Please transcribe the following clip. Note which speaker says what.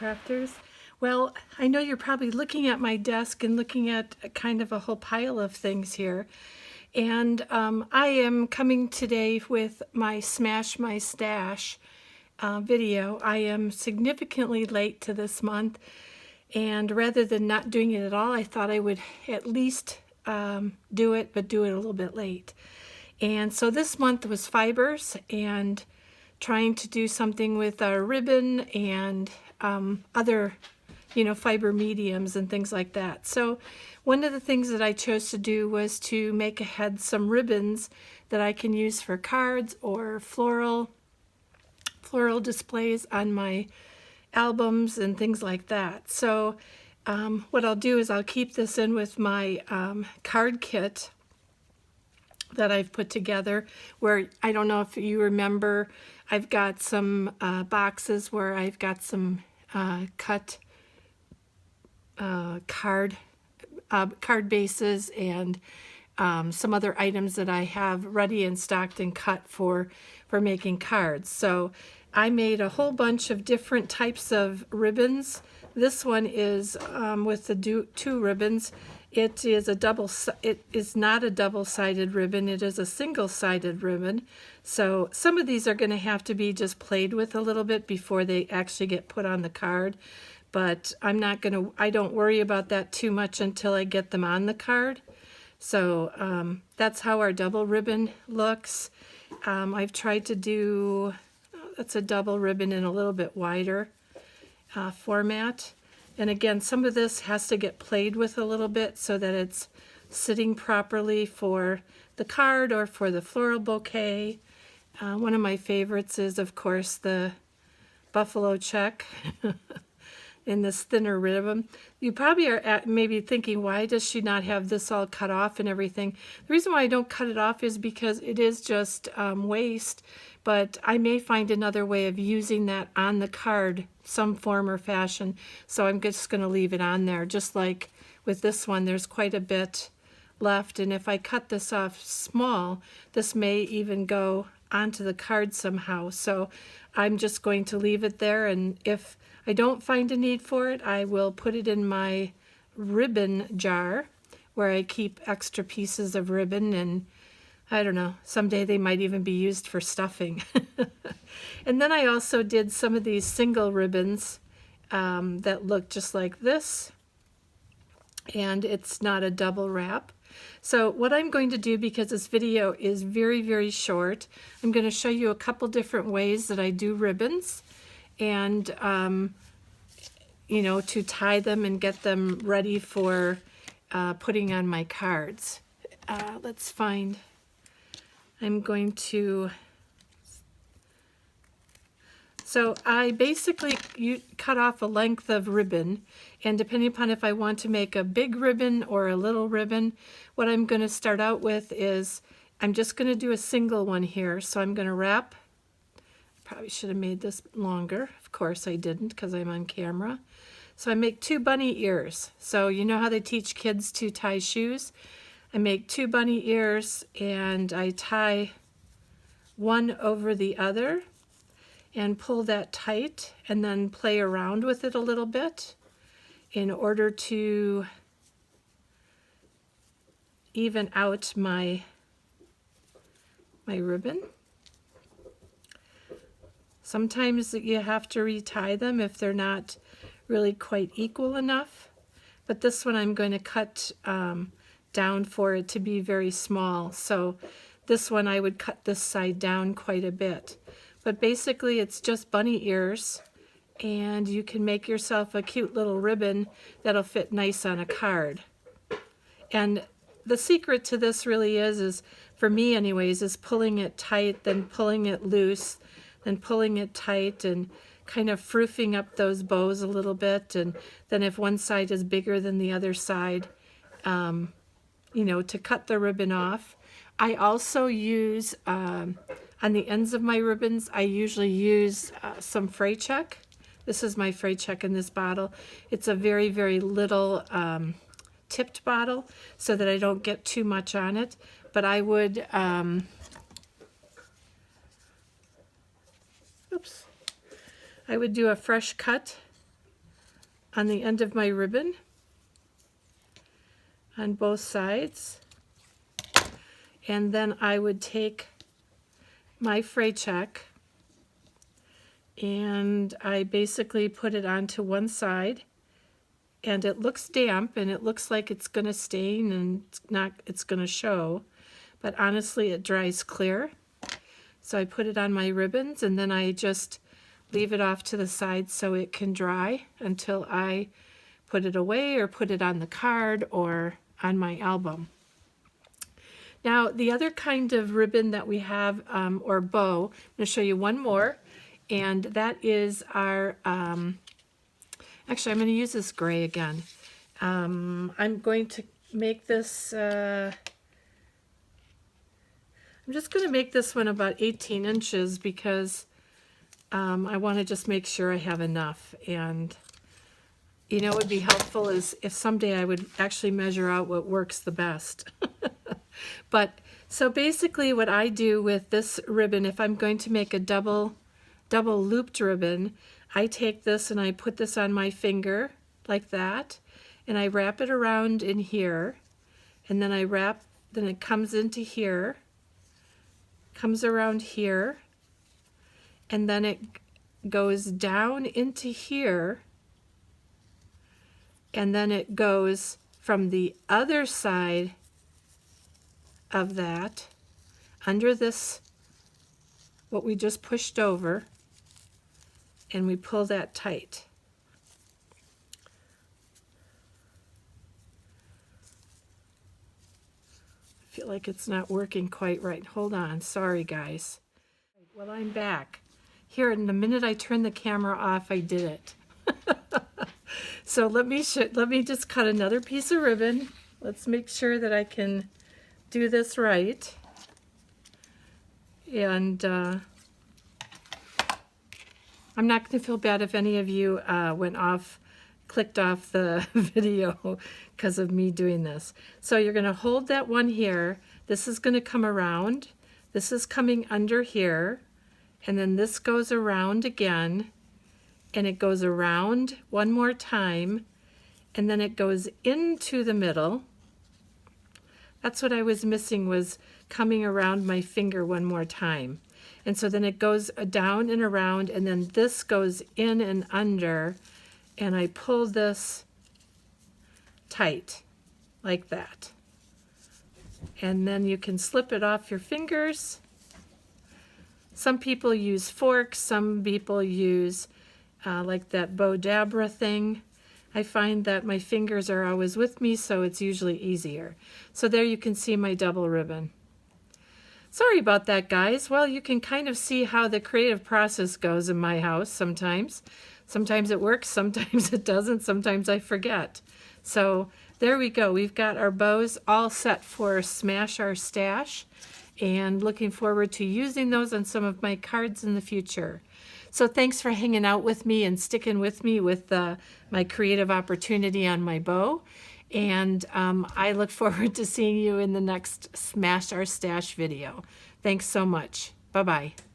Speaker 1: Crafters. Well, I know you're probably looking at my desk and looking at kind of a whole pile of things here. And I am coming today with my Smash My Stash video. I am significantly late to this month, and rather than not doing it at all, I thought I would at least do it, but do it a little bit late. And so this month was fibers and trying to do something with a ribbon and other, fiber mediums and things like that. So one of the things that I chose to do was to make ahead some ribbons that I can use for cards or floral displays on my albums and things like that. So what I'll do is I'll keep this in with my card kit that I've put together, where I don't know if you remember, I've got some boxes where I've got some cut card bases and some other items that I have ready and stocked and cut for making cards. So I made a whole bunch of different types of ribbons. This one is with the two ribbons. It is not a double-sided ribbon, it is a single-sided ribbon. So some of these are going to have to be just played with a little bit before they actually get put on the card. But I don't worry about that too much until I get them on the card. So that's how our double ribbon looks. I've tried to do, that's a double ribbon in a little bit wider format. And again, some of this has to get played with a little bit so that it's sitting properly for the card or for the floral bouquet. One of my favorites is, of course, the buffalo check in this thinner ribbon. You probably are maybe thinking, why does she not have this all cut off and everything? The reason why I don't cut it off is because it is just waste, but I may find another way of using that on the card, some form or fashion. So I'm just going to leave it on there. Just like with this one, there's quite a bit left. And if I cut this off small, this may even go onto the card somehow. So I'm just going to leave it there. And if I don't find a need for it, I will put it in my ribbon jar where I keep extra pieces of ribbon, and I don't know, someday they might even be used for stuffing. And then I also did some of these single ribbons that look just like this, and it's not a double wrap. So what I'm going to do, because this video is very, very short, I'm going to show you a couple different ways that I do ribbons, and to tie them and get them ready for putting on my cards. Let's find, I'm going to, so I basically cut off a length of ribbon, and depending upon if I want to make a big ribbon or a little ribbon, what I'm going to start out with is I'm just going to do a single one here. So I'm going to wrap, probably should have made this longer. Of course I didn't because I'm on camera. So I make 2 bunny ears. So you know how they teach kids to tie shoes? I make 2 bunny ears and I tie one over the other and pull that tight and then play around with it a little bit in order to even out my ribbon. Sometimes you have to retie them if they're not really quite equal enough, but this one I'm going to cut down for it to be very small. So this one I would cut this side down quite a bit. But basically it's just bunny ears, and you can make yourself a cute little ribbon that'll fit nice on a card. And the secret to this really is for me anyways, is pulling it tight, then pulling it loose, then pulling it tight, and kind of froofing up those bows a little bit. And then if one side is bigger than the other side, to cut the ribbon off. I also use, on the ends of my ribbons, I usually use some Fray Check. This is my Fray Check in this bottle. It's a very, very little tipped bottle so that I don't get too much on it. But I would, I would do a fresh cut on the end of my ribbon on both sides. And then I would take my fray check and I basically put it onto one side, and it looks damp and it looks like it's going to stain and it's going to show, but honestly it dries clear. So I put it on my ribbons and then I just leave it off to the side so it can dry until I put it away or put it on the card or on my album. Now the other kind of ribbon that we have, or bow, I'm going to show you one more, and that is our, actually I'm going to use this gray again. I'm going to make this, I'm just going to make this one about 18 inches because I want to just make sure I have enough. And you know, what would be helpful is if someday I would actually measure out what works the best. But so basically what I do with this ribbon, if I'm going to make a double looped ribbon, I take this and I put this on my finger like that, and I wrap it around in here, and then then it comes into here, comes around here, and then it goes down into here, and then it goes from the other side of that under this, what we just pushed over, and we pull that tight. I feel like it's not working quite right. Hold on, sorry guys. Well, I'm back. Here, in the minute I turned the camera off, I did it. So let me just cut another piece of ribbon. Let's make sure that I can do this right. And I'm not going to feel bad if any of you clicked off the video because of me doing this. So you're going to hold that one here. This is going to come around. This is coming under here. And then this goes around again. And it goes around one more time. And then it goes into the middle. That's what I was missing, was coming around my finger one more time. And so then it goes down and around, and then this goes in and under, and I pull this tight like that. And then you can slip it off your fingers. Some people use forks, some people use like that Bow Dabra thing. I find that my fingers are always with me, so it's usually easier. So there you can see my double ribbon. Sorry about that, guys. Well, you can kind of see how the creative process goes in my house sometimes. Sometimes it works, sometimes it doesn't, sometimes I forget. So there we go. We've got our bows all set for Smash Our Stash, and looking forward to using those on some of my cards in the future. So thanks for hanging out with me and sticking with me with my creative opportunity on my bow. And I look forward to seeing you in the next Smash Our Stash video. Thanks so much. Bye-bye.